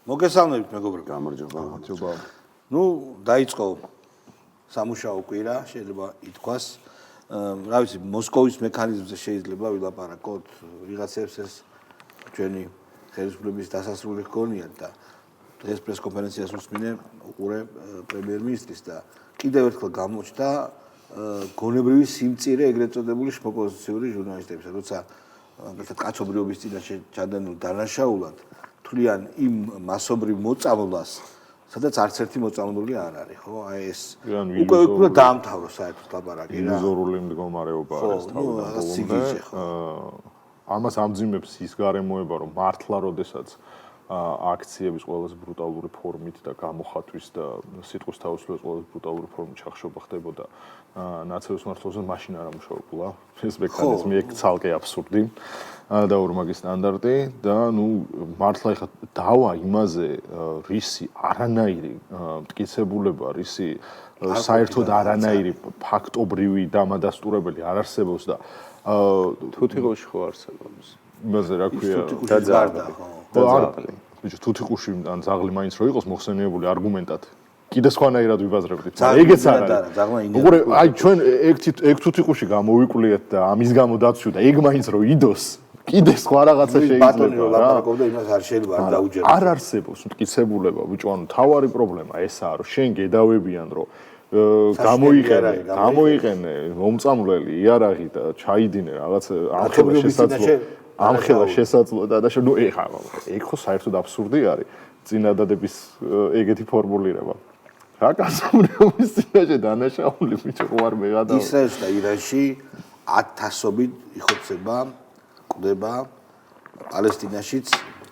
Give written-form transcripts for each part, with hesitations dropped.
მოგესალმებით მეგობრებო. გამარჯობა. ნუ დაიწყო სამუშაო კვირა, შეიძლება ითქვას. რა ვიცი, მოსკოვის მექანიზმზე შეიძლება ვილაპარაკოთ, ვიღაცებს ეს ჩვენი ხელისუფლების დასასრული ჰგონიათ და დღეს პრესკონფერენციას უსმინე უყურე პრემიერ-მინისტრის და კიდევ ერთხელ გამოჩნდა გონებრივი სიმწირე ეგრეთ წოდებული ოპოზიციური ჟურნალისტებისა, როცა მაგალითად კაცობრიობის წინაშე ჩადენილ დანაშაულად თვლიან იმ მასობრივ მოწამვლას, სადაც არც ერთი მოწამლული არ არის, ხო? აი ეს უკვე დაამთავროს საერთოდ ლაპარაკი რა. ილუზორული მდგომარეობა არის თავდაპირველად. ამას ამძიმებს ის გარემოება, რომ მართლა როდესაც აქციების ყველაზე ბრუტალური ფორმით და გამოხატვის და სიტყვის თავისუფლების ყველაზე ბრუტალური ფორმით ჩახშობა ხდებოდა ნაცების მართლობაზე, მაშინ არ ამუშავებულა ეს მექანიზმი, ეგ ცალკე აბსურდი და ორმაგი სტანდარტი და ნუ მართლა ეხლა დავა იმაზე რისი არანაირი მტკიცებულება, რისი საერთოდ არანაირი ფაქტობრივი დამადასტურებელი არ არსებობს და თუთიყუში ხო არსებობს. იმაზე რა ქვია ბიჭო თუთიყუში ან ზაღლი მაინც რო იყოს მოხსენიებული არგუმენტად კიდე სხვანაირად ვიბაზრებდით. ეგეც არ არის. უყურე, აი ჩვენ ეგ თუთიყუში გამოვიკვლიეთ და ამის გამო დაცვი და ეგ მაინც რო იდოს კიდე სხვა რაღაცა შეიძლება. ბატონი რო ლაპარაკობდა იმას არ შეიძლება არ დაუჯეროს. არ არსებობს მტკიცებულება, ბიჭო, ანუ თავარი პრობლემა ესაა, რომ შენ გედავებიან, რომ გამოიყენე მომწამვლელი იარაღი და ჩაიდინე რაღაც ამხელა შესაძლო და ნუ ეხა ეგ ხო საერთოდ აბსურდი არის წინადადების ეგეთი ფორმულირება. რა კაცობრიობის წინაშე დანაშაული ბიჭო არ მეღადა. ისრაელს და ირანში 1000-ობით იხოცება, კვდება პალესტინაშიც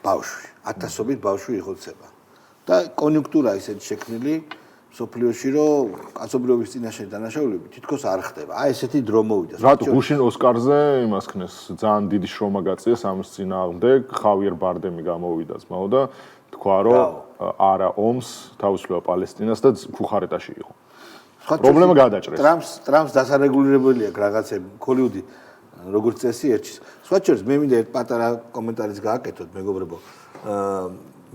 ბავშვი. 1000-ობით ბავშვი იხოცება. და კონიუნქტურა ისეთ შექმნილი სოფლიოში რომ კაცობრიობის წინაშე დანაშაულები თითქოს არ ხდება. აი ესეთი დრო მოვიდა. რატო გუშინ ოსკარზე იმას ქნეს ძალიან დიდი შრომა გაწიეს ამის წინააღმდეგ, ხავიერ ბარდემი გამოვიდა ძმაო და თქვა რომ არა ომს თავისუფლება პალესტინას და ხუხარეტაში იყო. პრობლემა გადაჭრეს. ტრამპს დასარეგულირებელი აქვს რაღაცები, ჰოლივუდი როგორც წესი ერჩის. სხვა შორის მე მინდა ერთ პატარა კომენტარიც გააკეთოთ მეგობრებო.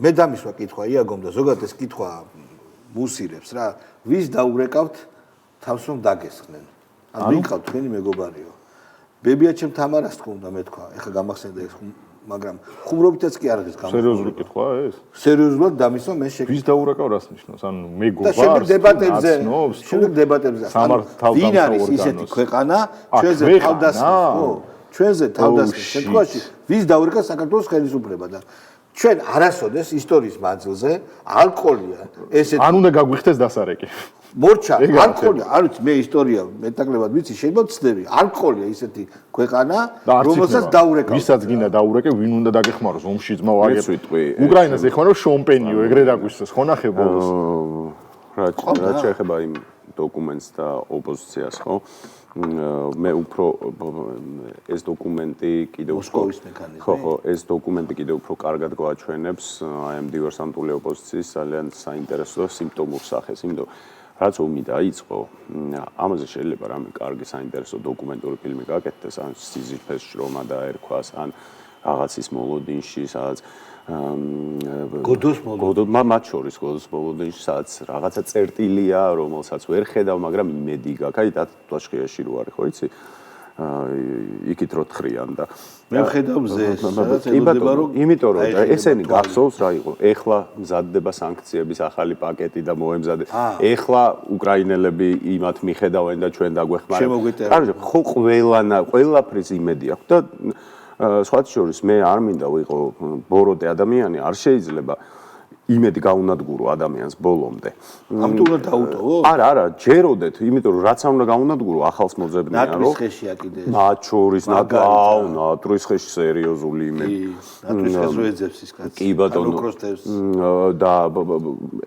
მე დამისვა კითხვა იაგომ და ზოგადად ეს კითხვა მუსირებს რა, ვის დაურეკავთ თავს რომ დაგესხნენ? ან ვიყავთ თქვენი მეგობარიო. ბებიაჩემ თამარას თქო უნდა მეთქვა, ეხა გამახსენდა ეს, მაგრამ ხუმრობითაც კი არ არის გამახსენდა. სერიოზული კითხვაა ეს? სერიოზულად დამისვა მე შეკითხა. ვის დაურეკავ რას ნიშნავს? ანუ მეგობარს? და შემდეგ დებატებზე, ვინ არის ისეთი ქვეყანა, ჩვენზე თავდასხმის, ხო? ჩვენზე თავდასხმის შემთხვევაში ვის დაურეკავს საქართველოს ხელისუფლება და ჩვენ არასოდეს ისტორიის მანძილზე ალკოჰოლია ესეთი ან უნდა გაგვიხდეს დასარეკი. მორჩა ალკოჰოლია, არ ვიცი მე ისტორია მეტაკლებად ვიცი, შეიძლება ვცდები. ალკოჰოლია ისეთი ქვეყანა, რომელსაც დაურეკავს. ვისაც გინდა დაურეკე, ვინ უნდა დაგეხმაროს ომში ძმაო აგეთვი. უკრაინას ეხმარო შომპენიო, ეგრე დაგვისწეს, ხო ნახე ბოლოს. რა შეეხება იმ დოკუმენტს და ოპოზიციას, ხო? მე უფრო ეს დოკუმენტი კიდევ მოსკოვის მექანიზმი. ხო, ეს დოკუმენტი კიდევ უფრო კარგად გვაჩვენებს აი ამ დივერსანტული ოპოზიციის ძალიან საინტერესო სიმპტომურ სახეს, იმიტომ რაც ომი დაიწყო, ამაზე შეიძლება რამე კარგი საინტერესო დოკუმენტური ფილმი გაკეთდეს, ან სიზიფეს შრომა დაერქვას, ან რაღაცის მოლოდინში, სადაც გოდოს მათ შორის გოდოს მოლოდინში, სადაც რაღაცა წერტილია, რომელსაც ვერ ხედავ, მაგრამ იმედი გაქვს. აი დათვალშხიაში რო არის, ხო იცი? იქით რო თხრიან და მე ვხედავ მზეს, სადაც ელოდება რომ იმიტომ რომ ესენი გახსოვს რა იყო. ეხლა მზადდება სანქციების ახალი პაკეტი და მოემზადე. ეხლა უკრაინელები იმათ მიხედავენ და ჩვენ დაგვეხმარებთ. კარგი, ხო ყველაფრის იმედი აქვს და სხვა შორის მე არ მინდა ვიყო ბოროტე ადამიანი, არ შეიძლება იმედი გაუნადგურო ადამიანს ბოლომდე. ამიტომ უნდა დაუტოვო? არა, ჯეროდეთ, იმიტომ რომ რაც არ უნდა გაუნადგურო, ახალს მოძებნიან, რომ ნატრის ხეშია კიდე. მათ შორის ნატრის ხეში სერიოზული იმედი. ნატრის ხეს რო ეძებს ის კაცი. კი ბატონო. და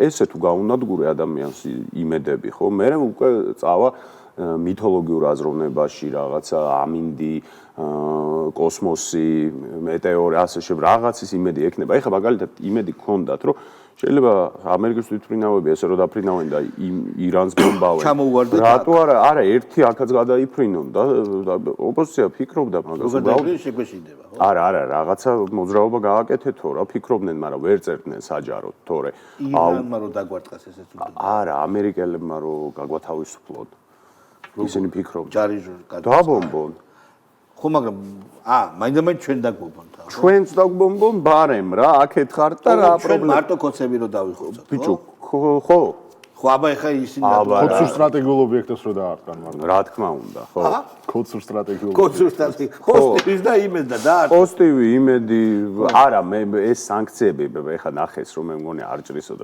ესე თუ გაუნადგურე ადამიანს იმედები, ხო? მე უკვე წავა მითოლოგიურ აზროვნებაში რაღაცა ამინდი კოსმოსი, მეტეორი, ასე შემდეგ რაღაცის იმედი ექნება. ეხლა მაგალითად იმედი გქონდათ, რომ შეიძლება ამერიკის თვითმფრინავები ესე რომ დაფრინავენ და ირანს ბომბავენ. ჩამოუვარდეთ. რატო არა ერთი აქაც გადაიფრინონ და ოპოზიცია ფიქრობდა მაგას. უბრალოდ შეგვეშინდება, ხო? არა, რაღაცა მოძრაობა გააკეთეთო რა, ფიქრობდნენ, მაგრამ ვერ წერდნენ საჯაროდ, თორე. ირანმა რომ დაგვარტყას ესეც უნდა. არა, ამერიკელებმა რომ გაგვათავისუფლოთ. ისინი ფიქრობდნენ. ჯარიჟური დაბომბონ. ხო, მაგრამ მაინდა-მაინც ჩვენ დაგვბომბონ. ჩვენც დაგვბომბონ ბარემ რა, აქეთ ხართ და რა პრობლემა. მარტო კოცები რომ დავიხოცოთ. ბიჭო, ხო. ხო, აბა ეხა ისინი კოცურ სტრატეგიულ ობიექტებს რო დაარტყან მაგრამ. რა თქმა უნდა, ხო. კოცურ სტრატეგიულ. კოსტივის და იმედი და დაარტყა. პოზიტივი იმედი, არა, მე ეს სანქციები ეხა ნახეს რომ მე მგონი არ ჭრისო და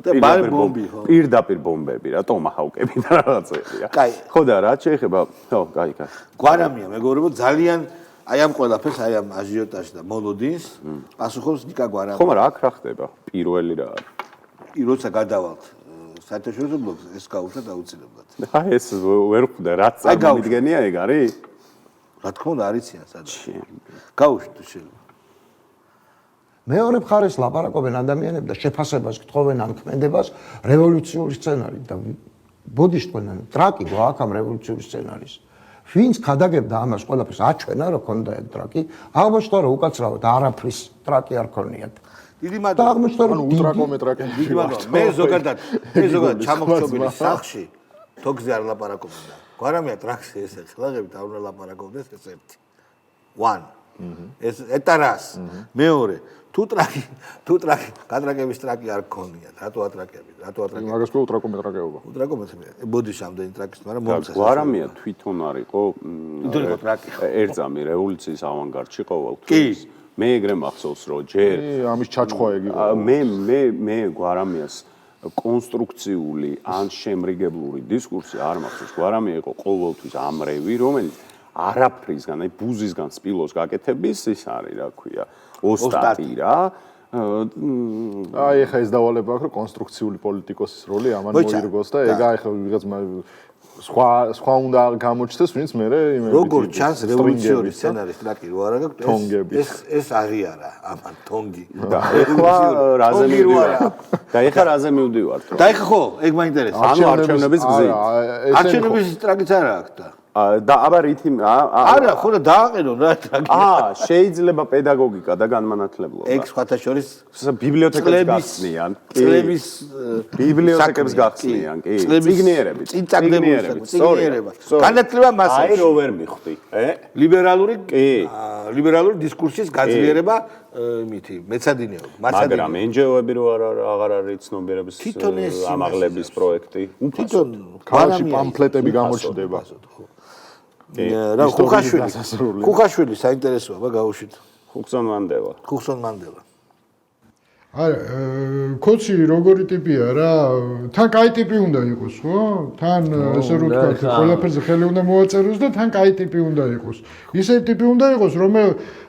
პირდაპირ ბომბები რა, ტომაჰაუკები და რაღაცებია. ხო და რა შეიძლება? ხო, კაი. გვარამია, მეგობრებო, ძალიან აი ამ ყველაფერს, აი ამ აჟიოტაჟს და მოლოდინს პასუხობს ნიკა გვარამია. ხო, მაგრამ აქ რა ხდება? პირველი რა არის? როცა გადავალთ საერთაშორისო ბლოკზე, ეს გაუშვათ აუცილებლად. აი ეს ვერ ხვდა, რაც წარმომიდგენია ეგ არის? რა თქმა უნდა, არიციან სადაც. გაუშვით შეიძლება. მეორე მხარეს ლაპარაკობენ ადამიანები და შეფასებას გთხოვენ ამ ქმედებას რევოლუციური სცენარი და ბოდიშ თქვენ ტრაკი გვაქვს ამ რევოლუციური სცენარის. ვინც გადაგებდა ამას ყველაფერს აჩვენა რომ ქონდა ეგ ტრაკი, აღმოჩნდა რომ უკაცრავად არაფრის ტრაკი არ ქონიათ. დიდი მადლობა. აღმოჩნდა რომ ულტრაკომეტრაკები. დიდი მადლობა. მე ზოგადად ჩამოხსოვილი სახში თოქზე არ ლაპარაკობენ და გვარამია ტრაქში ესე ხლაღებით არ უნდა ლაპარაკობდეს ეს ერთი. 1. ეს ეტარას. მეორე. თუ ტრაკი გატრაკების ტრაკი არ გქონიათ, რატო ატრაკებით? მაგას ხო ულტრაკომეტრაკეობა. ულტრაკომეტრაკე. ბოდიში ამდენი ტრაკის, მაგრამ მომწეს. გვარამია თვითონ არისო ერთზამი რევოლუციის ავანგარდში ყოველთვის. მე ეგრე მახსოვს რომ ჯერ ამის ჩაჩხვა ეგ იყო. მე გვარამიას კონსტრუქციული ან შემრიგებლური დისკურსი არ მახსოვს. გვარამია იყო ყოველთვის ამრევი, რომელიც არაფრისგან, აი ბუზისგან სპილოს გაკეთების ის არის, რა ქვია, ოსტატი რა. აი ეხა ეს დავალება აქვს რომ კონსტრუქციული პოლიტიკოსის როლი ამან მოირგოს და ეგ აი ხა ვიღაც სხვა უნდა გამოჩნდეს, ვინც მე როგორ ჩანს რევოლუციური სცენარის ტრაკი რო არა გაქვს ეს აღიარა ამან თონგი და ეხლა რაზე მივდივარ და ეხლა რაზე მივდივართ და ეხლა ხო ეგ მაინტერესებს ანუ არჩევნების გზით არჩევნების ტრაკიც არა აქვს და აბა რითი არა ხო და დააყენონ რა ტრაკი შეიძლება პედაგოგიკა და განმანათლებლობა ეგ სხვათა შორის ბიბლიოთეკებს გახსნიან წლების ბიბლიოთეკებს გახსნიან კი ციგნიერები ციგნიერება განათლება მასალაში აი რო ვერ მიხვდი ლიბერალური დისკურსის გაძლიერება იმითი მეცადინეობა მაგრამ NGO-ები რო აღარ არის ცნობიერების ამაღლების პროექტი თვითონ ქალაქში პამფლეტები გამოჩნდება რა ხუხაშვილი საინტერესოა გაუშვით ხუხსონ მანდელა არა კოცი როგორი ტიპია რა თან კაი ტიპი უნდა იყოს ხო თან ესე რომ თქვა ყველაფერზე ხელი უნდა მოაწეროს და თან კაი ტიპი უნდა იყოს ისეთი ტიპი უნდა იყოს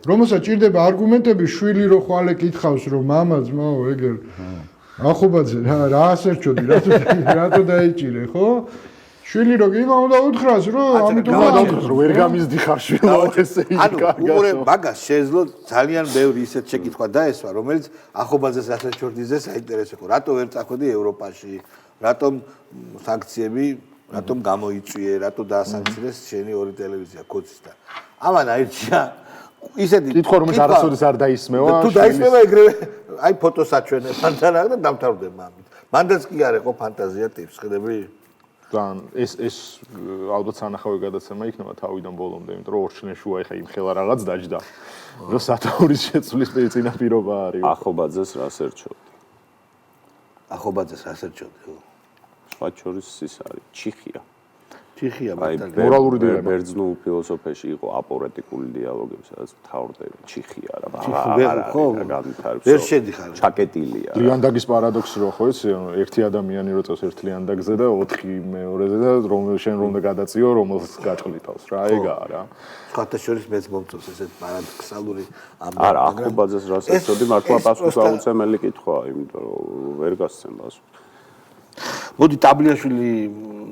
რომელსაც ჭირდება არგუმენტები შვილი რო ხვალე კითხავს რომ მამა ძმაო ეგერ ახობაძე რა ასერჩოდი რატო დაიჭირე ხო შვილი რო გიგა უნდა უთხრას რომ ამიტომ ვერ გამიზდიხარ შვილო ესე ანუ მაგას შეეძლო ძალიან ბევრი ისეთ შეკითხვა დაესვა რომელიც ახობაძეს ასერჩორდიზე საინტერესო იყო რატო ვერ წახვედი ევროპაში რატომ სანქციები რატომ გამოიწვიე რატო დაასანქცირეს შენი ორი ტელევიზია კოცისთან ამან აირჩია ისეთი კითხვა რომელიც არასოდეს არ დაისმევა თუ დაისმევა ეგრევე აი ფოტოს აჩვენებან და რა და დამთავრდება ამით მანდაც კი არ იყო ფანტაზია ტიპს ხედები თან ეს ალბათ სანახავი გადაცემა იქნება თავიდან ბოლომდე, იმიტომ რომ ორჩნეშუა ეხა იმ ხელა რაღაც დაჯდა. რომ სათაურის შეცვლის წინაპირობა არის. ახობაძეს რას ერჩევდი? ახობაძეს რას ერჩევდი? სხვა შორის ის არის ჩიხია. ჩიხია მაგრამ მორალური დილემა. ბერძნულ ფილოსოფიაში იყო აპორეტიკული დიალოგები, სადაც თავრდება ჩიხია რა. ვერ შედიხარ. ჩაკეტილია. ლიანდაგის პარადოქსი რო ხო იცი, ერთი ადამიანი რო წავს ერთ ლიანდაგზე და 4 მეორეზე და შენ რომ უნდა გადაწიო, რომელს გაჭყლიტავს რა, ეგაა რა. სხვათა შორის მეც მომწონს ესეთ პარადოქსალური ამბავი. არა, ახობაძეს რას ეცოდი, მართლა პასუხს აუცემელი კითხვაა, იმიტომ რომ ვერ გასცემ პასუხს. მოდი ტაბლიაშვილი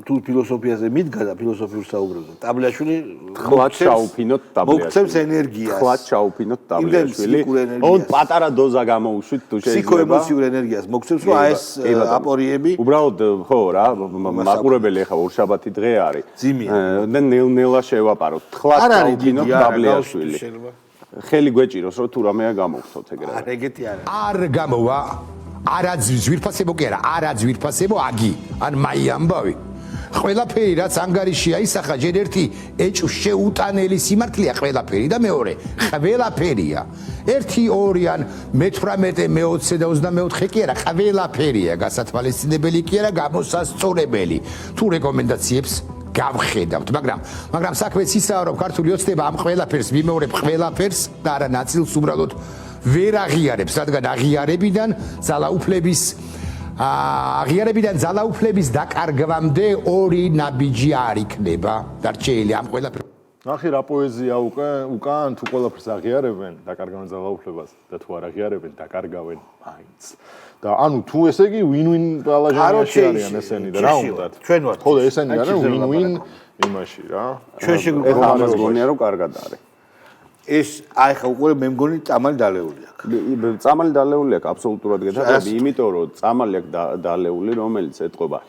თუ ფილოსოფიაზე მიდგა და ფილოსოფიურ საუბრებზე. ტაბლიაშვილი ხლად ჩაუფინოთ ტაბლიაშვილი. მოგცემს ენერგიას. ხლად ჩაუფინოთ ტაბლიაშვილი. ოღონდ პატარა დოზა გამოუშვით თუ შეიძლება. ფსიქოემოციურ ენერგიას მოგცემს, რომ აი ეს აპორიები უბრალოდ ხო რა, მაყურებელი ახლა ორშაბათი დღე არის. ძიმია. და ნელ-ნელა შევაპაროთ. ხლად ჩაუფინოთ ტაბლიაშვილი. ხელი გვეჭიროს რომ თუ რამეა გამოვხსოთ ეგრევე. არა, ეგეთი არა. არ გამოვა არა ძვირფასებო კი არა არა ძვირფასებო აგი ან მაი ამბავი ყველაფერი რაც ანგარიშია ისახა ჯერ ერთი ეჭვ შეუტანელი სიმართლეა ყველაფერი და მეორე ყველაფერია 1 2 ან მე-18 მე-20 და 24 კი არა ყველაფერია გასათვალისწინებელი კი არა გამოსასწორებელი თუ რეკომენდაციებს გავხედავთ მაგრამ საქმეც ისაა რომ ქართული ოცნება ამ ყველაფერს მიმეორებ ყველაფერს და არა ნაწილს უბრალოდ ვერ აღიარებს, რადგან აღიარებიდან ძალაუფლების დაკარგვამდე ორი ნაბიჯი არ იქნება დარჩენილი ამ ყველაფერს. ნახე რა პოეზია უკან თუ ყველაფერს აღიარებენ, დაკარგავენ ძალაუფლებას და თუ არ აღიარებენ, დაკარგავენ მაინც. და ანუ თუ ესე იგი win-win ბალაჟანიაში არიან ესენი და რა უნდათ? ჩვენ ვართ. ხო და ესენი არიან win-win იმაში რა. ჩვენ ეხლა ამას გონია რომ კარგად არის. ეს აი ხა უკვე მე მგონი წამალი დალეული აქვს. წამალი დალეული აქვს აბსოლუტურად გეთახები, იმიტომ რომ წამალი აქვს დალეული, რომელიც ეთყობა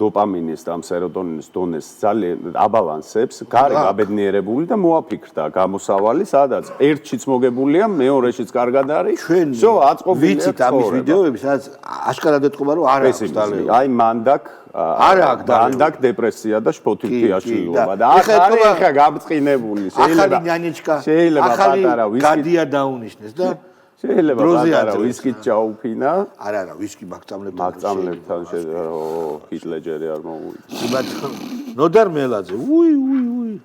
დოპამინის და სეროტონინის დონეს ძალიან აბალანსებს, გარე გაბედნიერებული და მოაფიქრდა გამოსავალი, სადაც ერთშიც მოგებულია, მეორეშიც კარგად არის. всё, აწყობილია. ვიცით ამის ვიდეოები, სადაც აშკარად ეთყობა რომ არ აქვს დალეული. აი მანდაკ არა აქვს მანდაკ დეპრესია და შფოთილფიაშლილობა და ახლა გამწყინებული ახალი ნიანიჩკა პატარა ვისკი გადია დაუნიშნეს და შეიძლება პატარა ვისკი ჩაუფინა არა ვისკი მაგწამლებთან ჰიტ ლეჯერი არ მოუვიდა ნოდარ მელაძე უი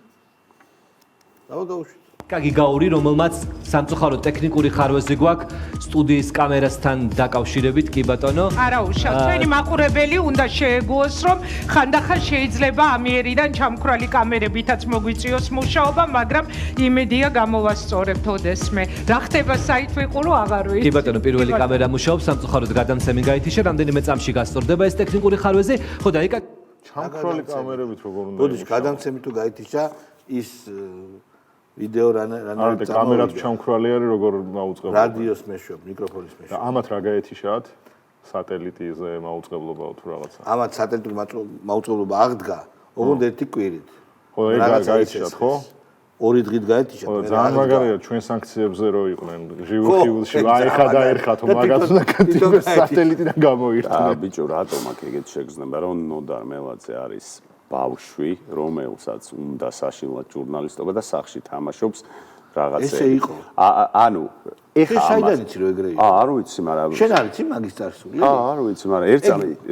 დავდაუშვი კაგი გაური, რომელმაც სამწუხაროდ ტექნიკური ხარვეზი გვაქვს სტუდიის კამერასთან დაკავშირებით, კი ბატონო. არა უშავ, ჩვენი მაყურებელი უნდა შეეგუოს, რომ ხანდახან შეიძლება ამიერიდან ჩამქრალი კამერებითაც მოგვიწიოს მუშაობა, მაგრამ იმედია გამოვასწორებთ ოდესმე. რა ხდება საით ვიყურო, აღარ ვიცი. კი ბატონო, პირველი კამერა მუშაობს, სამწუხაროდ გადამცემი გაითიშა, რამდენიმე წამში გასწორდება ეს ტექნიკური ხარვეზი. ხო და იკა ჩამქრალი კამერებით როგორ უნდა ბოდიში გადამცემი თუ გაითიშა ის ვიდეო არა კამერა თუ ჩამქრალი არის როგორ მაუწყებლობა რადიოს მეშვებ მიკროფონის მეშვებ და ამათ რა გაეთიშათ სატელიტიზე მაუწყებლობა თუ რაღაცა ამათ სატელიტური მაუწყებლობა აღდგა ოღონდ ერთი კვირით ხო ეგ გაეთიშათ ხო 2 დღით გაეთიშათ ხო ძალიან მაგარია ჩვენ სანქციებზე რო იყვნენ ჟიუხიულში აიხა დაერხათო მაგათ და კატიბერ სატელიტიდან გამოირთო ბიჭო რატომ აქ ეგეთ შეგრძნება რომ ნოდარ მელაძე არის ბავშვი, რომელსაც უნდა საშინლად ჟურნალისტობა და სახში თამაშობს რაღაცა. ესე იყო. ანუ ეხა ამას. საიდან იცი რომ ეგრე იყო? არ ვიცი, მაგრამ შენ არ იცი მაგის წარსული? არ ვიცი, მაგრამ ერთ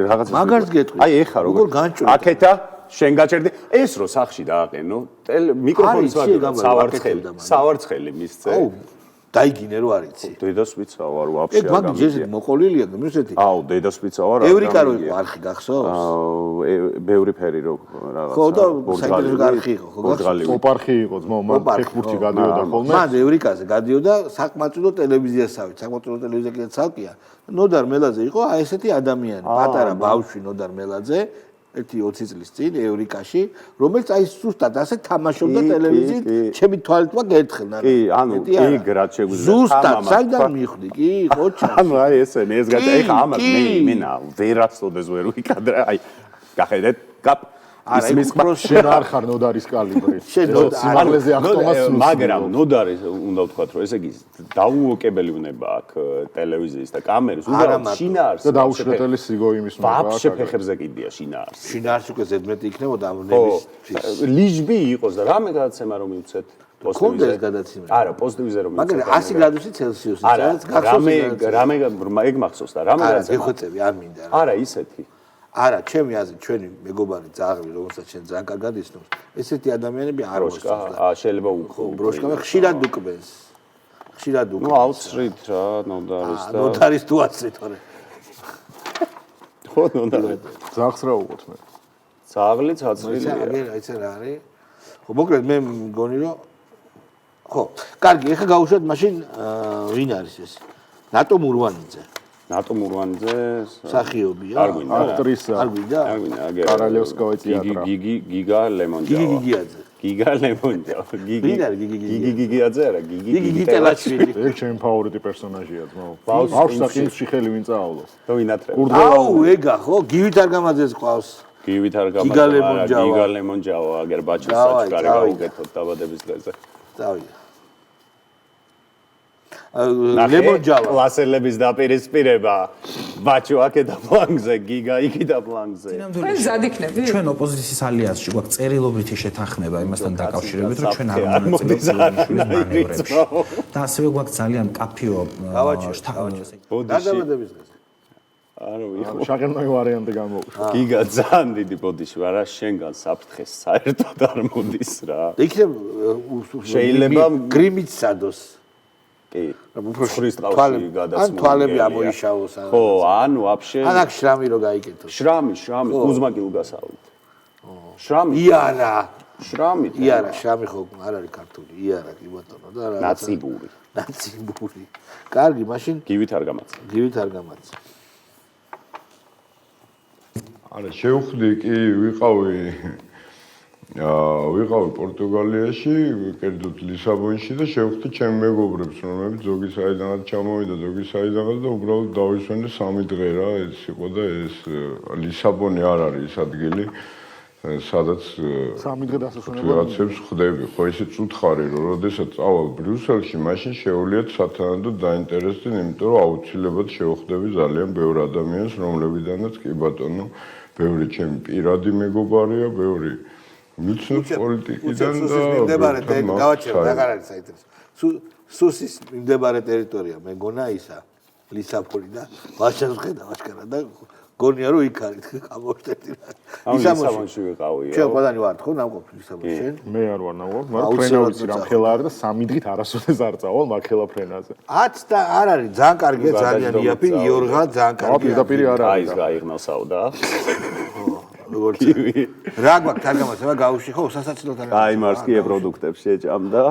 რაღაცა. მაგარს გეტყვი. აი ეხა როგორ განჭრე. აკეთა შენ გაჭერდი ეს რო სახში დააყენო, მიკროფონის ვაგებად სავარცხელი მისცე. აუ დაიგინე რო არ იცი. დედას ვიცავარ ვაფშე ეგ მაგ ჯერჯერობით მოყოლილია და მისეთი. აუ დედას ვიცავარ. ევრიკა რო იყო არხი გახსოვს? ბევრი ფერი რო რაღაცა. ხო და საინტერესო არხი იყო, ხო გახსოვს? ოპარხი იყო ძმაო, მან ფეხბურთი გადიოდა ხოლმე. მან ევრიკაზე გადიოდა საკმაწყვილო ტელევიზიასავით, საკმაწყვილო ტელევიზია კიდე ცალკეა. ნოდარ მელაძე იყო აი ესეთი ადამიანი, პატარა ბავშვი ნოდარ მელაძე. 1-20 წლის წინ ევრიკაში, რომელიც აი ზუსტად ასე თამაშობდა ტელევიზიით, ჩემი თვალით მოგერთხნა. კი, ანუ ეგ რაც შეგვიძლია ზუსტად საიდან მიხვდი, კი, ყოჩა. ანუ აი ესენი ეს გაჭა, ეხა ამას მენა ვერაცოდეს ვერ ვიკადრე, აი გახედეთ, კაპ ისმის შენ არ ხარ ნოდარის კალიბრი. შენ სიმაღლეზე ახტომას მაგრამ ნოდარი უნდა ვთქვათ, რომ ესე იგი დაუოკებელი უნება აქვს ტელევიზიის და კამერის, უბრალოდ შინაარსი. და დაუშვებელი სიგო იმის უნდა აქვს. ვაფშე ფეხებზე კიდია შინაარსი. შინაარსი უკვე ზედმეტი იქნებოდა ამ ნების. ლიჯბი იყოს და რამე გადაცემა რომ მივცეთ კონდეს გადაცემა. არა, პოზიტივზე რომ მივცეთ. მაგრამ 100 გრადუსი ცელსიუსი, სადაც გახსოვს რამე ეგ მახსოვს და რამე გადაცემა. არა, გეხვეწები არ მინდა. არა, ისეთი. არა, ჩემი აზრით, ჩვენი მეგობარი ძაღლი, რომელსაც შენ ძალიან კარგად ისნობს, ესეთი ადამიანები არ მოსწონს. შეიძლება ბროშკა ხშირად უკბენს. ხშირად უკბენს. ნუ აუცრით რა, ნოდარის და ნოდარის თუ აცრით, ხორე. ხო, ნოდარი. ძაღლს რა უყოთ მე? ძაღლიც აცრილია. აი ეს რა არის? ხო, მოკლედ მე მგონი რომ ხო, კარგი, ეხლა გავუშვათ მაშინ ვინ არის ეს? ნატო მურვანიძე. ნატო მურვანიძე მსახიობია. არ გვინდა. აქტრისა. არ გვინდა? არ გვინდა, აგერ. კარალევსკოი თეატრა. გიგა ლემონჯავა. გიგიაძე. გიგა ლემონჯავა. ვინ არის გიგი? გიგიაძე არა, გიგი ტელაშვილი. ეგ ჩემი ფავორიტი პერსონაჟია ძმაო. ბავშვს და ყინში ხელი ვინ წაავლოს. და ვინატრე. აუ, ეგა ხო, გივით არ გამაძეს ყავს. გივით არ გამაძე. გიგა ლემონჯავა, აგერ ბაჩის საჩქარი გაუკეთოთ დაბადების დღეზე. წავიდა. ლემონჯავა. კლასელების დაპირისპირება. ბაჩო აქედა პლანგზე, გიგა იქიდა პლანგზე. თქვენ მზად იქნებით? ჩვენ ოპოზიციის ალიანსში გვაქვს წერილებითი შეთანხმება იმასთან დაკავშირებით, რომ ჩვენ არ მოდის მანევრებში. და ასევე გვაქვს ძალიან კაფეო დაბადების დღეს. არა, შაღერნოი ვარიანტი გამოუშვა. გიგა ძალიან დიდი ბოდიში ვარ, რა შენგან საფრთხეს საერთოდ არ მოდის რა. იქნებ შეიძლება გრიმით სადოს. კი. უბრალოდ ტყავში გადასმული. ან თვალები ამოიშავოს. ხო, ან ვაფშე. ან აქ შრამი რო გაიკეთოს. შრამი, კუზმა კილგასავლით. შრამი. იარა. შრამი. იარა, შრამი ხო არ არის ქართული. იარა კი ბატონო და რა. ნაციბური. ნაციბური. კარგი, მაშინ გივით არ გამაცა. გივით არ გამაცა. არა, შევხვდი კი ვიყავი პორტუგალიაში, კერძოდ ლისაბონში და შევხვდი ჩემ მეგობრებს, რომლებიც ზოგი საიდანაც ჩამოვიდა, ზოგი საიდანაც და უბრალოდ დავისვენე 3 დღე რა, ეს იყო და ეს ლისაბონი არ არის ის ადგილი, სადაც 3 დღე დასასვენებლად რაღაცებს ხვდები. ხო, ისე წუთხარი, რომ როდესაც წავალ ბრიუსელში, მაშინ შეუვლიათ სათანადოდ დაინტერესდნენ, იმიტომ რომ აუცილებლად შევხვდები ძალიან ბევრ ადამიანს, რომლებიდანაც კი ბატონო, ბევრი ჩემი პირადი მეგობარია, ბევრი მიცნობ პოლიტიკიდან და გავაჩერე, აღარ არის საინტერესო. სუსის მიმდებარე ტერიტორია, მეგონა ისა, ლისაბონი და ვაშას ხედა ვაშკარა და გონია რომ იქ არის გამოვშტეთი. ლისაბონში ვიყავი. ჩვენ ყველანი ვართ ხო ნამყოფი ლისაბონში შენ? მე არ ვარ ნამყოფი, მაგრამ ფრენა ვიცი რამ ხელა არის და 3 დღით არასოდეს არ წავალ მაგხელა ფრენაზე. 10 და არ არის, ძალიან კარგია, ძალიან იაფი, იორღა ძალიან კარგია. პირდაპირ არ აი არის. ის გაიღნოსავდა. როგორც რა გვაქვს არ გამოცემა გავუში ხო სასაცილოთან აი მარსკი პროდუქტებში ეჭამდა.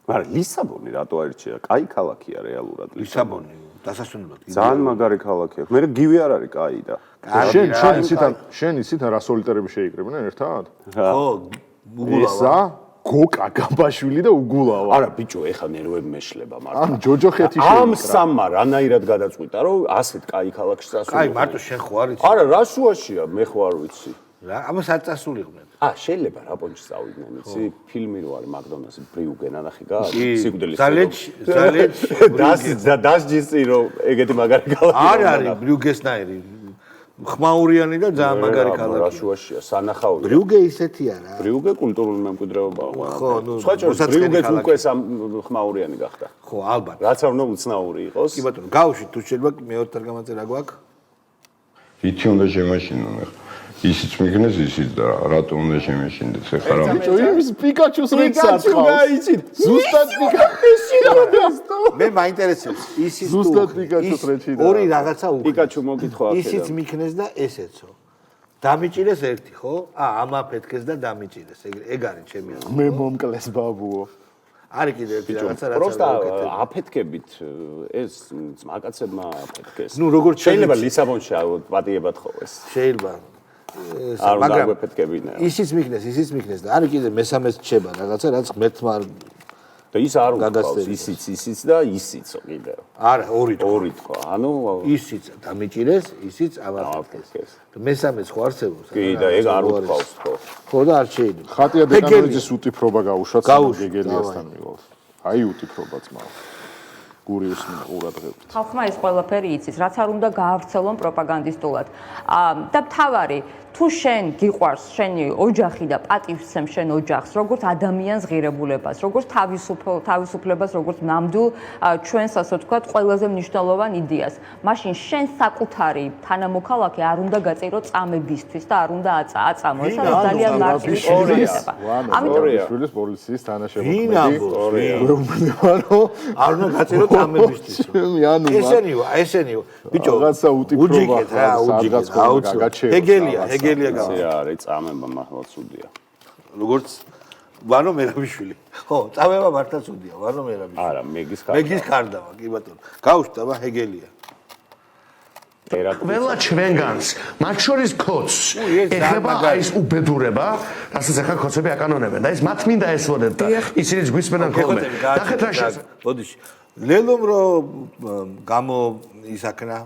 მაგრამ ლისაბონი რატო აირჩია? კაი ქალაქია რეალურად ლისაბონი დასასვენებლად. ძალიან მაგარი ქალაქია. მე გივი არ არის კაი და. შენ ისითან რა სოლიტარები შეიკრებინა ერთად? ხო, ესა გოკა გაბაშვილი და უგულავა. არა ბიჭო, ეხა ნერვები მეშლება მართლა. ან ჯოჯოხეთი ამ სამმა რანაირად გადაწყვიტა, რომ ასეთ კაი ქალაქში წასული. კაი, მარტო შენ ხო არ იცი? არა, რა შუაშია, მე ხო არ ვიცი. რა, ამას არ წასულიყვნენ. შეიძლება რა პონჩი წავიდნენ, იცი? ფილმი რო არის მაგდონალდსი ბრიუგე ნანახი გა? სიკვდილის. ძალიან დასჯისი რომ ეგეთი მაგარი ქალაქი. არ არის ბრიუგესნაირი. ხმაურიანი და ძალიან მაგარი ქალაქი. რა შუაშია, სანახაური. ბრიუგე ისეთია რა. ბრიუგე კულტურული მემკვიდრეობაა. ხო, ნუ ბრიუგეც უკვე ხმაურიანი გახდა. ხო, ალბათ. რაც არ უნდა უცნაური იყოს. კი ბატონო, გავუშვით თუ შეიძლება მეოთხე გამაწე რა გვაქვს? ვიცი უნდა შემაშინო მე. ისიც მიგნეს ისიც და რატომ უნდა შემეშინდეთ ხე ხარა? ბიჭო, იმის პიკაჩუს რეცაც ყავს. ზუსტად პიკაჩუში რაღაცა. მე მაინტერესებს ისიც თუ ზუსტად პიკაჩუს რეჩი და ორი რაღაცა უკვე. პიკაჩუ მოგითხო აქედან. ისიც მიქნეს და ესეცო. დამიჭირეს ერთი, ხო? ამაფეთქეს და დამიჭირეს. ეგ არის ჩემი აზრი. მე მომკლეს ბაბუო. არის კიდე ერთი რაღაცა რაც პროსტა აფეთქებით ეს ძმაკაცებმა აფეთქეს. ნუ როგორც შეიძლება ლისაბონში პატიებად ხოვეს. შეიძლება მაგრამ აფეთქებინა. ისიც მიქნეს და არის კიდე მესამეს რჩება რაღაცა რაც ღმერთმა და ის არ უკავს ისიც და ისიცო კიდე. არა, ორი თქო. ანუ ისიც დამიჭირეს, ისიც აფეთქეს. მესამეს ხო არსებობს? კი და ეგ არ უკავს თქო. ხო და არ შეიძლება. ხატია დეკანოიძის უტიფრობა გაუშვათ გეგელიასთან მივალ. აი უტიფრობა ძმაო. გურიუს ყურადღებით. ხალხმა ეს ყველაფერი იცის, რაც არ უნდა გაავრცელონ პროპაგანდისტულად. და თავარი თუ შენ გიყვარს შენი ოჯახი და პატივსცემ შენ ოჯახს, როგორც ადამიანს ღირებულებას, როგორც თავისუფლებას, როგორც ნამდვილ ჩვენს ასე ვთქვათ, ყველაზე მნიშვნელოვან იდეას, მაშინ შენ საკუთარი თანამოქალაქე არ უნდა გაწერო წამებისთვის და არ უნდა აწამო. ეს არის ძალიან მარტივი შეხედულება. ამიტომ შვილის პოლიციის თანაშემოქმედი. მეუბნება რომ არ უნდა გაწერო წამებისთვის. ესენიო. ბიჭო, რაღაცა უტიფრობა რა, უჯიგეთ, აუცილებლად. ჰეგელია გასა არის წამება მართლა ცუდია. როგორც ვანო მერაბიშვილი. ხო, წამება მართლა ცუდია, ვანო მერაბიშვილი. არა, მეგის კარდავა, კი ბატონო. გაუშვთაბა ჰეგელია. ყველა ჩვენგანს, მათ შორის კოც, ეხება ის უბედურება, რასაც ახლა კოცები აკანონებენ და ეს მათ მინდა ესვოდეთ და ისინიც გვისმენან ხოლმე. ნახეთ რა შეიძლება. ბოდიში. ლელომ რომ ისაქნა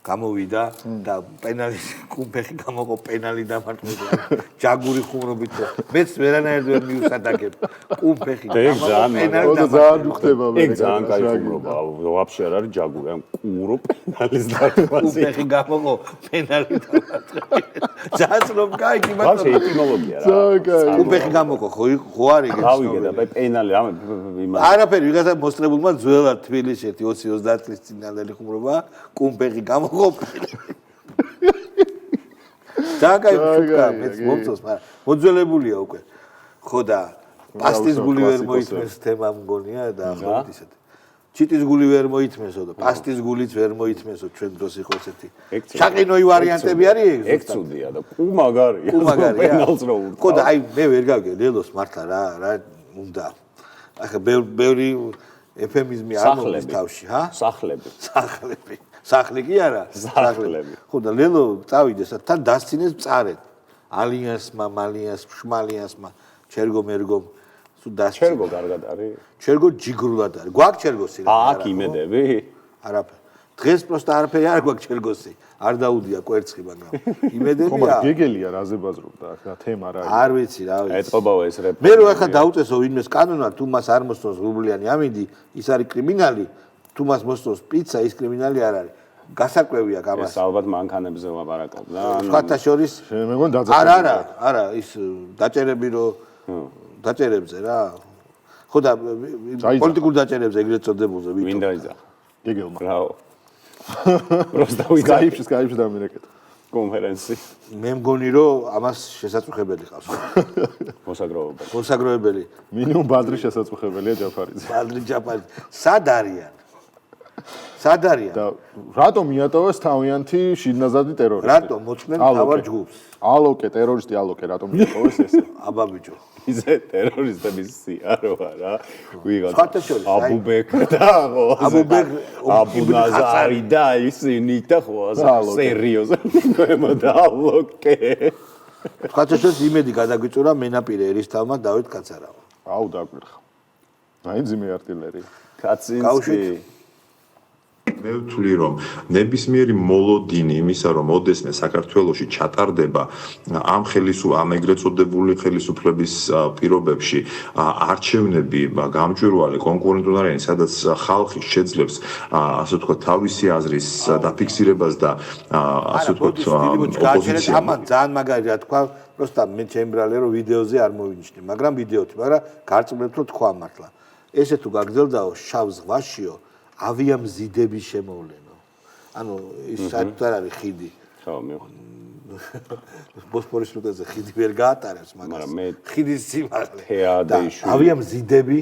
გამოვიდა და პენალის კუმფეხი გამოყო პენალი დამარტყმდა ჯაგური ხუმრობით მეც ვერანაირად ვერ მიუსადაგებ კუმფეხი პენალი ძალიან ხდება ეგ ძალიან კაი ხუმრობა ვაფშე არ არის ჯაგური ან კურო პენალის დარტყმაზე კუმფეხი გამოყო პენალი დამარტყმდა ძალიან რომ კაი კი მაგრამ ვაფშე ეტიმოლოგია რა კუმფეხი გამოყო ხო არის ეგ გავიგე და პენალი არაფერი ვიღაცა მოსწრებულმა ძველად თბილისში 20-30 წლის წინანდელი ხუმრობა კუმფეხი გამოყო დაგაი ფუტკა მეც მომწონს მაგრამ მოძველებულია უკვე ხო და პასტის გული ვერ მოითმეს თემა მგონია და ახლა ისეთ ჩიტის გული ვერ მოითმესო და პასტის გულიც ვერ მოითმესო ჩვენ დროს იყო ესეთი ჩაყინოი ვარიანტები არის ეგ ცუდია და კუმაგარია პენალს რო ხო და აი მე ვერ გავიგე ლელოს მართლა რა უნდა ახლა ბევრი ეფემიზმი არ მოდის თავში ჰა სახლები სახლი კი არა სახლები ხო და ლელო წავიდეს თან დასცინეს მწარეთ ალიანსმა მალიანს შმალიანსმა ჩერგო მერგომ სულ დასცინეს ჩერგო კარგად არის ჩერგო ჯიგრულად არის გვაქვს ჩერგოსი რა აქ იმედები არაფერი დღეს პროსტა არაფერი არ გვაქვს ჩერგოსი არ დაუდია კვერცხი მაგრამ იმედებია ხო მაგრამ გეგელია რაზე ბაზრობდა რა თემა რა არ ვიცი რა ვიცი ეტყობაო ეს რეპ მე რო ახლა დაუწესო ვინმეს კანონად თუ მას არ მოსწონს რუბლიანი ამინდი ის არის კრიმინალი თუ მას მოსწონს პიცა ის კრიმინალი არ არის გასაკვევია გამას ეს ალბათ მანქანებზე ლაპარაკობდა სხვათა შორის მე მგონი დაძაბული არა ის დაჭერები რო დაჭერებზე რა ხო და პოლიტიკურ დაჭერებზე ეგრეთ წოდებულზე ვინ დაიძახა გეგელმა ბრავო просто Skype-ში დამირეკეთ კონფერენცი მე მგონი რომ ამას შესაძლებელი ყავს მოსაგროვებელი მინიმუმ ბადრი შესაძლებელია ჯაფარიძე ბადრი ჯაფარიძე სად არიან და რატომ მიატოვეს თავიანთი შინნაზადი ტერორისტი რატომ მოწმენ თავარ ჯგუფს ალოკე ტერორისტი ალოკე რატომ მიატოვეს ესე აბა ბიჭო ისე ტერორისტების სიაროა რა ვიღაც ხათაშორის აბუბეკ და აბუნაზარი და ისინი და ხო სერიოზულად მოდა ალოკე ხათაშორის იმედი გადაგვიწურა მენაპირე ერისთავმა დავით კაცარავა აუ დაგვირხა აი ძიმე არტილერია კაცინსკი მე ვთვლი რომ ნებისმიერი მოლოდინი იმისა რომ ოდესმე საქართველოში ჩატარდება ამ ეგრეთ წოდებული ხელისუფლების პირობებში არჩევნები გამჭვირვალე კონკურენტუნარიანი სადაც ხალხი შეძლებს ასე ვთქვათ თავისი აზრის დაფიქსირებას და ასე ვთქვათ ოპოზიცია ამან ძალიან მაგარი რა თქვა просто მე ჩემბრალე რომ ვიდეოზე არ მოვინიშნე მაგრამ ვიდეოთი მაგრამ გარწმუნებთ რომ თქვა მართლა ესე თუ გაგრძელდაო შავ ზღვაშიო ავიამზიდების შემოვლენო. ანუ ის საერთოდ არ არის ხიდი. ხო, მივხვდი. ბოსფორის სრუტეზე ხიდი ვერ გაატარებს, მაგრამ ხიდის სიმაღლე. ავიამზიდები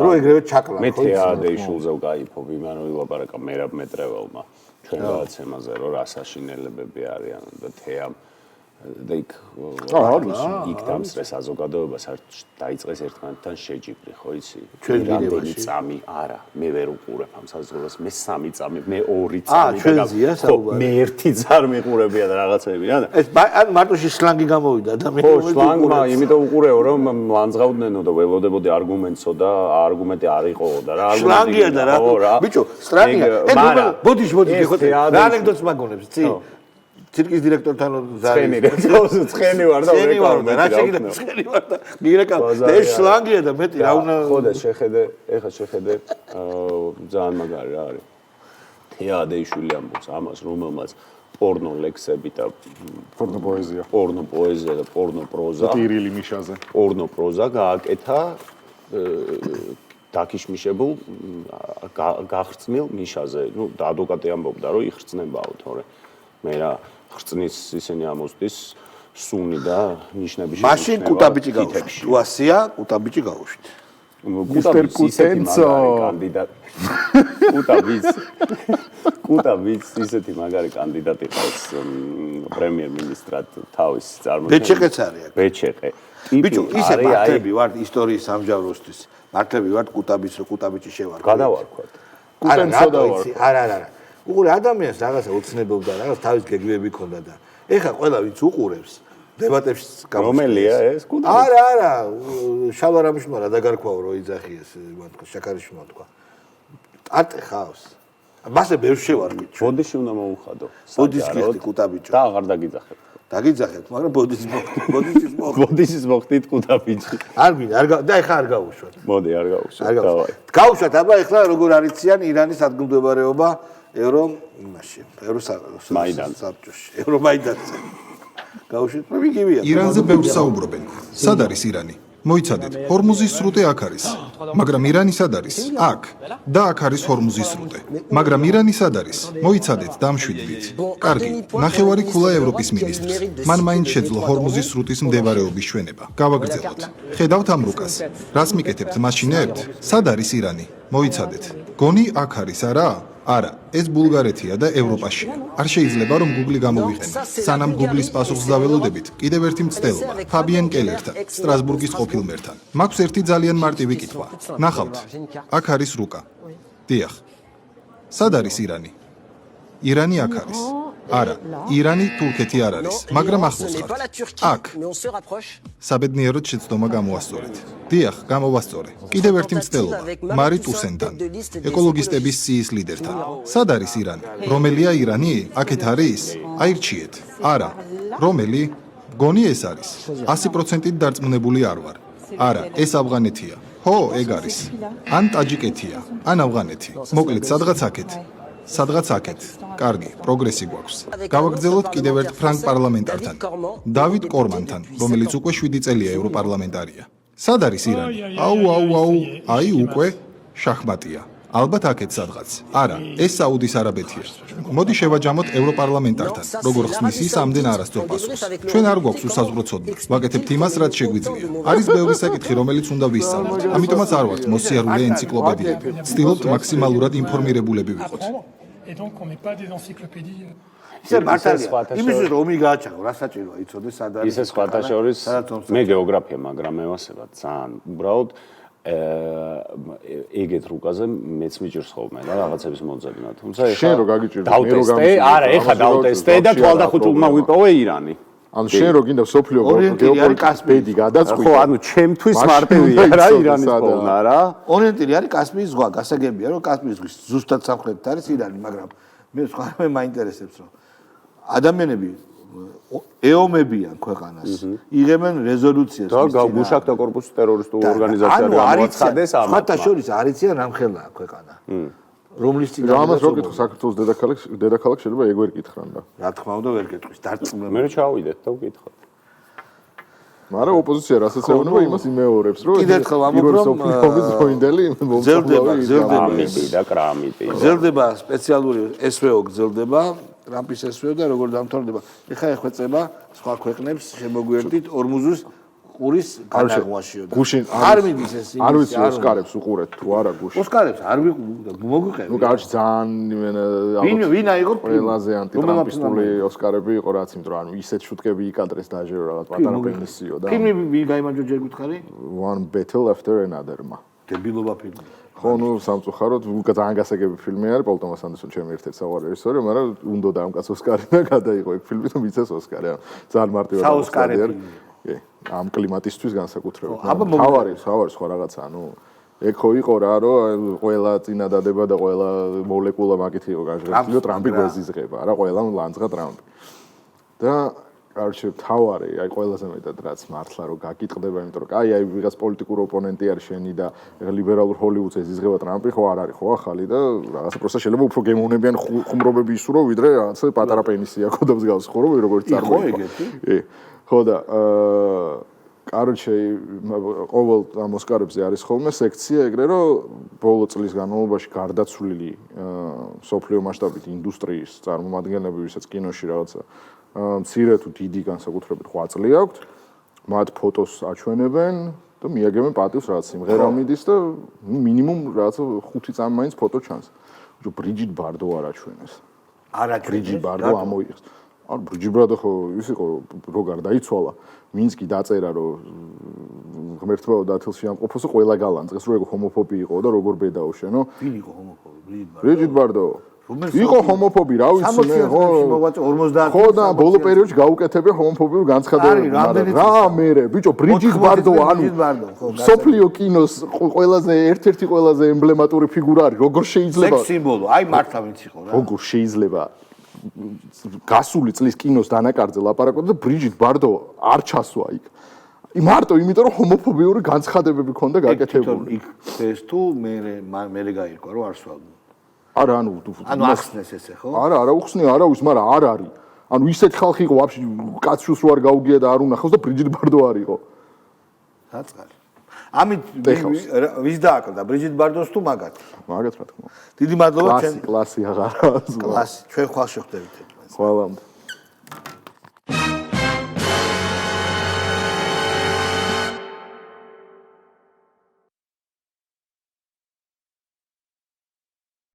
რო ეგრევე ჩაკლა. მე თეადეიშულზე ვკაიფობ, იმანო ვილაპარაკა მერაბ მეტრეველმა. ჩვენ გააცემაზე რომ რა საშინელებები არიან და თეამ და იქ დამსწრე საზოგადოებას არ დაიწყეს ერთმანეთთან შეჯიბრი, ხო იცი? ჩვენ რამდენი წამი არა, მე ვერ უყურებ ამ საზოგადოებას, მე 3 წამი, მე 2 წამი და მე 1 წარ მიყურებია და რაღაცები რა. ეს ან მარტოში სლანგი გამოვიდა და მე ხო, სლანგმა, იმიტომ უყურეო რომ ლანძღავდნენო და ველოდებოდი არგუმენტსო და არგუმენტი არ იყოო და რა სლანგია და რა. ბიჭო, სტრანია. ბოდიში ხო რა ანეკდოტს მაგონებს, ცი? ცირკის დირექტორთან ცხენი ვარ და რა შეიძლება ცხენი ვარ და მირეკავ და ეს სლანგია და მეტი რა უნდა ხო და შეხედე ძალიან მაგარი რა არის თეადეიშვილი ამბობს ამას რომელმაც პორნო ლექსები და პორნო პოეზია და პორნო პროზა ტირილი მიშაზე პორნო პროზა გააკეთა დაქიშმიშებულ გახრწნილ მიშაზე ნუ და ადვოკატი ამბობდა რომ იხრწნებაო თორე მე რა ხრწნის ისინი ამოსდის სუნი და ნიშნები შენიშნება. მაშინ კუტაბიჭი გავუშვით. თუ ასია, კუტაბიჭი გავუშვით. მისტერ კუტენცო კანდიდატი. კუტაბიც ისეთი მაგარი კანდიდატი ყავს პრემიერ-მინისტრად თავის წარმოქმნილ. ბეჩეკეც არის აქ. ბეჩეკე. ბიჭო, ისე მართლები ვართ ისტორიის სამჟავროსთვის. მართლები ვართ კუტაბიც, რომ კუტაბიჭი შევარ. გადავარქვათ. კუტენცო და ვარ. არა. უყურე ადამიანს რაღაცა უცნებობდა, რაღაც თავის გეგმები ჰქონდა და ეხა ყველა ვინც უყურებს დებატებში რომელია ეს? არა, შალვარამიშმა რა დაგარქვაო რო იძახიეს, თქვა შაქარიშმა თქვა. არტე ხავს. მასე ბევრ შევარგე. ბოდიში უნდა მოუხადო. ბოდის გიხდი კუტაბიჭო. და აღარ დაგიძახებ. დაგიძახეთ, მაგრამ ბოდიშის მოხდით კუტაბიჭი. და ეხა არ გაუშვათ. მოდი არ გაუშვათ. დავაი. გაუშვათ, აბა ეხლა როგორ არიციან ირანის ადგილმდებარეობა იმაში, საბჭოში, ევრომაიდანზე. გაუშვით, მიგივია. ირანზე ბევრ საუბრობენ. სად არის ირანი? მოიცადეთ, ჰორმუზის სრუტე აქ არის. მაგრამ ირანი სად არის? აქ. და აქ არის ჰორმუზის სრუტე. მაგრამ ირანი სად არის? მოიცადეთ, დამშვიდდით. კარგი, ნახევარი ქულა ევროპის მინისტრს. მან მაინც შეძლო ჰორმუზის სრუტის მდებარეობის ჩვენება. გავაგრძელოთ. ხედავთ ამ რუკას. რას მიკეთებთ, მაშინებთ? სად არის ირანი? მოიცადეთ. გონი აქ არის, არა? არა, ეს ბულგარეთია და ევროპაშია. არ შეიძლება რომ Google გამოვიყენო. სანამ Google-ის პასუხს დაველოდებით, კიდევ ერთი მცდელობა, ფაბიენ კელერთან, სტრასბურგის ყოფილმერთან. მაქვს ერთი ძალიან მარტივი კითხვა. ნახავთ, აქ არის რუკა. დიახ. სად არის ირანი? ირანი აქ არის. არა, ირანი თურქეთი არ არის, მაგრამ ახლოს ხართ. აქ. საბედნიეროდ შეცდომა გამოასწორეთ. დიახ, გამოვასწორე. კიდევ ერთი მცდელობა, მარი ტუსენთან, ეკოლოგისტების სიის ლიდერთან. სად არის ირანი? რომელია ირანი? აქეთ არის? აირჩიეთ. არა. რომელი? გონი ეს არის. 100%-ით დარწმუნებული არ ვარ. არა, ეს ავღანეთია. ხო, ეგ არის. ან ტაჯიკეთია, ან ავღანეთი. მოკლედ, სადღაც აქეთ. სადღაც აქეთ. კარგი, პროგრესი გვაქვს. გავაგრძელოთ კიდევ ერთ ფრანგ პარლამენტართან, დავით კორმანთან, რომელიც უკვე 7 წელია ევროპარლამენტარია. სად არის ირანი? აუ, აი უკვე შახმატია. ალბათ აქეთ სადღაც. არა, ეს საუდის არაბეთია. მოდი შევაჯამოთ ევროპარლამენტართან, როგორ ხსნის ის ამდენ არასწორ პასუხს. ჩვენ არ გვაქვს უსაზღვრო ცოდნა. ვაკეთებთ იმას, რაც შეგვიძლია. არის ბევრი საკითხი, რომელიც უნდა ვისწავლოთ. ამიტომაც არ ვართ მოსიარულე ენციკლოპედიები. ვცდილობთ მაქსიმალურად ინფორმირებულები ვიყოთ. Et donc on n'est pas des encyclopédies. ისე მართალია. იმის რომ ომი გააჩაღო, რა საჭიროა იცოდეს სად არის. ისე სხვათა შორის მე გეოგრაფია, მაგრამ მევასება ძალიან უბრალოდ ეგეთ რუკაზე მეც მიჭირს ხოლმე და რაღაცების მოძებნა. თუმცა ეხლა შენ რო გაგიჭირდა, მე რო გამიჭირდა. არა, ეხლა დავტესტე და თვალდახუჭულმა ვიპოვე ირანი. ანუ შენ რო გინდა სოფლიო გეოპოლიტიკის ბედი გადაწყვიტე. ხო, ანუ ჩემთვის მარტივია რა ირანის პოვნა რა. ორიენტირი არის კასპიის ზღვა, გასაგებია რომ კასპიის ზღვის ზუსტად სამხრეთით არის ირანი, მაგრამ მე სხვა მაინტერესებს რომ ადამიანები ეომებიან ქვეყანას, იღებენ რეზოლუციას. და გუშაქთა კორპუსის ტერორისტულ ორგანიზაციად გამოაცხადეს ამას. სხვათა შორის არიციან რამხელაა ქვეყანა. რომლის წინ ამას რო კითხო საქართველოს დედაქალაქ შეიძლება ეგ ვერ კითხრანდა. რა თქმა უნდა ვერ კითხვის, დარწმუნებული. მე ჩავიდეთ და ვკითხოთ. მაგრამ ოპოზიცია რასაც ეუბნება იმას იმეორებს, რომ კიდევ ერთხელ ვამბობ, რომ მოინდელი გრძელდება და კრამიტი. გრძელდება სპეციალური SVO გრძელდება, ტრამპის SVO და როგორ დამთავრდება. ეხა ეხვეწება სხვა ქვეყნებს შემოგვიერთდით ორმუზის ყურის განაღვაშიო. გუშინ არ მიდის ეს იმის. არ ვიცი ოსკარებს უყურეთ თუ არა გუშინ. ოსკარებს არ მოგვიყევი. ნუ კარგი ძალიან ვინ აიღო ყველაზე ანტიტრამპისტული ოსკარები იყო რაც იმიტომ რომ ანუ ისეთ შუტკები იკადრეს დაჟე რაღაც პატარა პენისიო და ფილმი ვინ გაიმარჯვა ჯერ გითხარი? One Battle After Another-მა. დებილობა ფილმი. ხო, ნუ სამწუხაროდ ძალიან გასაგები ფილმი არის, პოლ ტომას ანდერსონი ჩემი ერთ-ერთი საყვარელი რეჟისორი, მაგრამ უნდა და ამ კაც ოსკარი და გადაიღო ეგ ფილმი და მიცეს ოსკარი. ანუ ძალიან მარტივად ოსკარი არის. ამ კლიმატისთვის განსაკუთრებით. თავარი სხვა რაღაცა, ანუ ეგ ხო იყო რა, რომ ყველა წინადადება და ყველა მოლეკულა მაგით იყო გაჟღერილი, რომ ტრამპი გვეზიზღება, რა ყველა ლანძღა ტრამპი. და კარჩე თავარი, აი ყველაზე მეტად რაც მართლა რომ გაგიტყდება, იმიტომ რომ აი ვიღაც პოლიტიკური ოპონენტი არის შენი და ლიბერალურ ჰოლივუდს ეზიზღება ტრამპი, ხო არ არის ხო ახალი და რაღაცა პროსტა შეიძლება უფრო გემოვნებიან ხუმრობები ისურო, ვიდრე რაღაცა პატარა პენისია ქონდა მსგავს ხო რომ როგორც წარმოიდგინე. ხო და კარჩე ყოველ ამ ოსკარებზე არის ხოლმე სექცია ეგრე რომ ბოლო წლის განმავლობაში გარდაცვლილი სოფლიო მასშტაბით ინდუსტრიის წარმომადგენლები, ვისაც კინოში რაღაცა მცირე თუ დიდი განსაკუთრებით 8 წელი აქვთ, მათ ფოტოს აჩვენებენ და მიაგებენ პატივს რაღაც სიმღერა მიდის და მინიმუმ რაღაცა 5 წამი მაინც ფოტო ჩანს. ბრიჯიტ ბარდო არ აჩვენეს. არა, ბრიჯიტ ბარდო ამოიღეს. არ ბრიჯიტ ბარდო ხო ის იყო რო გარდაიცვალა, მინსკი დაწერა რომ ღმერთმა დათილში ამყოფოსო ყველა გალანძღეს, რომ ეგ ჰომოფობი იყო და როგორ ბედაო შენო. ვინ იყო ჰომოფობი? ბრიჯიტ ბარდო. იყო ჰომოფობი, რა ვიცი მე, ხო და ბოლო პერიოდში გაუკეთებია ჰომოფობიურ განცხადებებს, მაგრამ რა მერე, ბიჭო, ბრიჯიტ ბარდო, ანუ სოფლიო კინოს ყველაზე ერთ-ერთი ყველაზე ემბლემატური ფიგურა არის, როგორ შეიძლება სექს სიმბოლო, აი მართლა ვინც იყო რა. როგორ შეიძლება გასული წლის კინოს დანაკარგზე ლაპარაკობდა და ბრიჯიტ ბარდო არ ჩასვა იქ. მარტო იმიტომ რომ ჰომოფობიური განცხადებები ქონდა გაკეთებული. იქ ეს თუ მე გაირკვა რომ არ სვავდი. არა, ანუ ახსნეს ესე ხო? არა უხსნია არავის, მაგრამ არ არის. ანუ ისეთ ხალხი იყო ვაფშე კაცშუს რო არ გაუგია და არ უნახავს და ბრიჯიტ ბარდო არ იყო. საწყარი. ამით ვის დააკლდა ბრიჯიტ ბარდოს თუ მაგათ? მაგათ რა თქმა უნდა. დიდი მადლობა ჩვენ კლასი აღარა. კლასი ჩვენ ხვალ შეხვდებით. ხვალამდე.